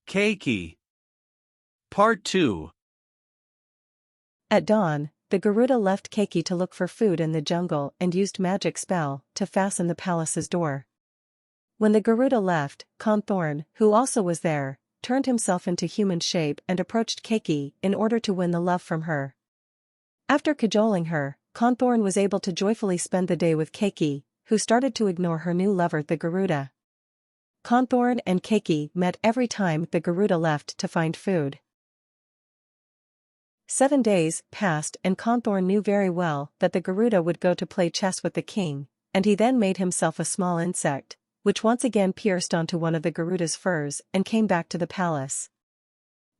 Kakey. Part 2. At dawn, the Garuda left Kakey to look for food in the jungle and used magic spell to fasten the palace's door. When the Garuda left, Konthorn, who also was there, turned himself into human shape and approached Kakey in order to win the love from her. After cajoling her, Konthorn was able to joyfully spend the day with Kakey, who started to ignore her new lover the Garuda. Konthorn and Kakey met every time the Garuda left to find food. 7 days passed and Konthorn knew very well that the Garuda would go to play chess with the king, and he then made himself a small insect, which once again pierced onto one of the Garuda's furs and came back to the palace.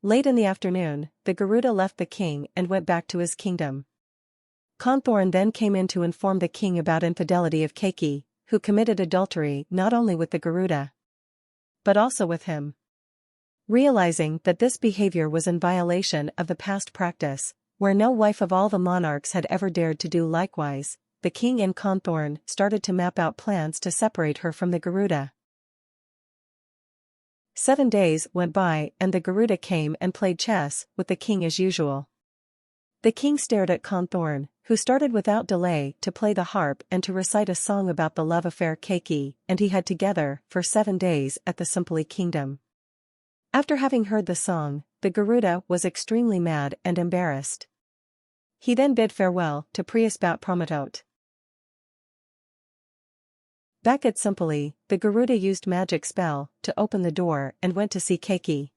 Late in the afternoon, the Garuda left the king and went back to his kingdom. Konthorn then came in to inform the king about infidelity of Kakey, who committed adultery not only with the Garuda, but also with him. Realizing that this behavior was in violation of the past practice, where no wife of all the monarchs had ever dared to do likewise, the king and Konthorn started to map out plans to separate her from the Garuda. 7 days went by and the Garuda came and played chess with the king as usual. The king stared at Konthorn, who started without delay to play the harp and to recite a song about the love affair Kakey and he had together for 7 days at the Simply Kingdom. After having heard the song, the Garuda was extremely mad and embarrassed. He then bid farewell to Priaspat Promotot. Back at Simply, the Garuda used magic spell to open the door and went to see Kakey.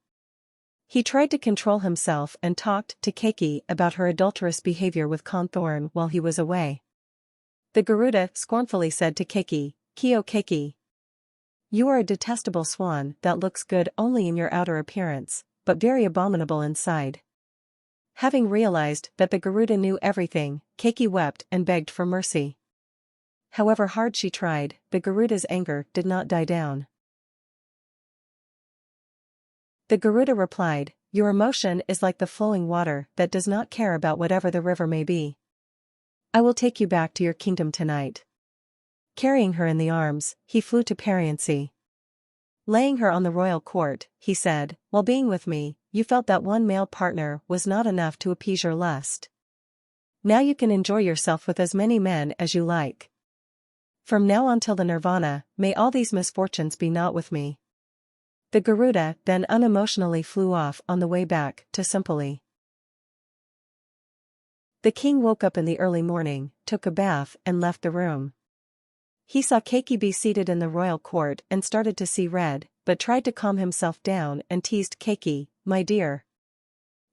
He tried to control himself and talked to Kakey about her adulterous behavior with Konthorn while he was away. The Garuda scornfully said to Kakey, "Kio Kakey. You are a detestable swan that looks good only in your outer appearance, but very abominable inside." Having realized that the Garuda knew everything, Kakey wept and begged for mercy. However hard she tried, the Garuda's anger did not die down. The Garuda replied, "Your emotion is like the flowing water that does not care about whatever the river may be. I will take you back to your kingdom tonight." Carrying her in the arms, he flew to Pariancy. Laying her on the royal court, he said, "While being with me, you felt that one male partner was not enough to appease your lust. Now you can enjoy yourself with as many men as you like. From now on till the Nirvana, may all these misfortunes be not with me." The Garuda then unemotionally flew off on the way back to Simply. The king woke up in the early morning, took a bath and left the room. He saw Kakey be seated in the royal court and started to see red, but tried to calm himself down and teased Kakey, "My dear.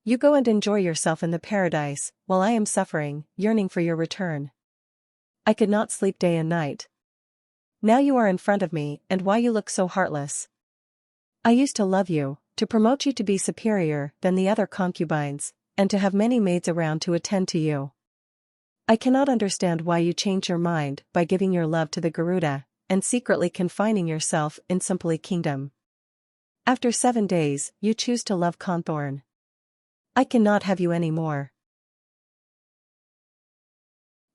You go and enjoy yourself in the paradise, while I am suffering, yearning for your return. I could not sleep day and night. Now you are in front of me and why you look so heartless. I used to love you, to promote you to be superior than the other concubines, and to have many maids around to attend to you. I cannot understand why you change your mind by giving your love to the Garuda, and secretly confining yourself in Simply Kingdom. After 7 days, you choose to love Konthorn. I cannot have you any more."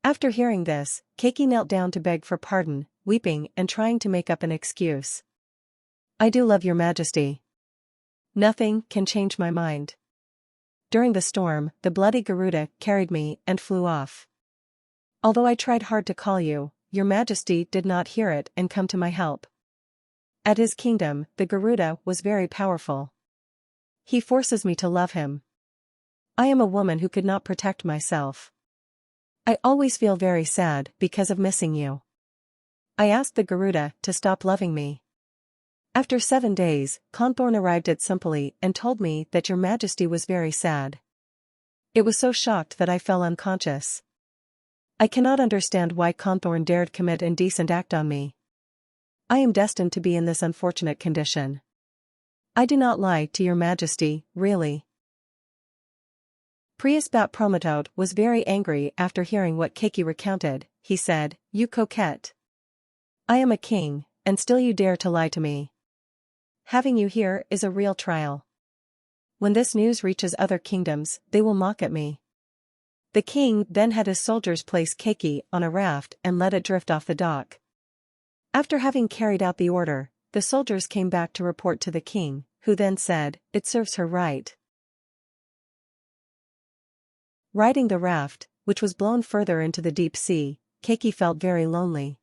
After hearing this, Kakey knelt down to beg for pardon, weeping and trying to make up an excuse. "I do love your majesty. Nothing can change my mind. During the storm, the bloody Garuda carried me and flew off. Although I tried hard to call you, your majesty did not hear it and come to my help. At his kingdom, the Garuda was very powerful. He forces me to love him. I am a woman who could not protect myself. I always feel very sad because of missing you. I asked the Garuda to stop loving me. After 7 days, Konthorn arrived at Simply and told me that your majesty was very sad. It was so shocked that I fell unconscious. I cannot understand why Konthorn dared commit indecent act on me. I am destined to be in this unfortunate condition. I do not lie to your majesty, really." Priaspat Promotot was very angry after hearing what Kakey recounted. He said, "You coquette. I am a king, and still you dare to lie to me. Having you here is a real trial. When this news reaches other kingdoms, they will mock at me." The king then had his soldiers place Kakey on a raft and let it drift off the dock. After having carried out the order, the soldiers came back to report to the king, who then said, "It serves her right." Riding the raft, which was blown further into the deep sea, Kakey felt very lonely.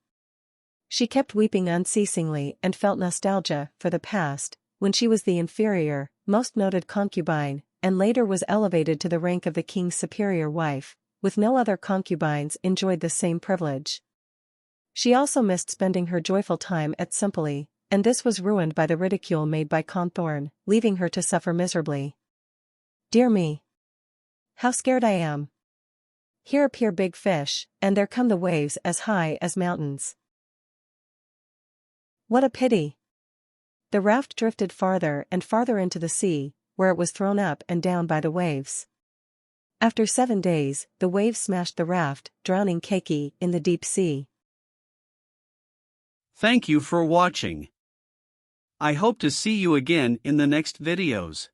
She kept weeping unceasingly and felt nostalgia for the past, when she was the inferior, most noted concubine, and later was elevated to the rank of the king's superior wife, with no other concubines enjoyed the same privilege. She also missed spending her joyful time at Simply, and this was ruined by the ridicule made by Konthorn, leaving her to suffer miserably. Dear me! How scared I am! Here appear big fish, and there come the waves as high as mountains. What a pity! The raft drifted farther and farther into the sea, where it was thrown up and down by the waves. After 7 days, the waves smashed the raft, drowning Kakey in the deep sea. Thank you for watching. I hope to see you again in the next videos.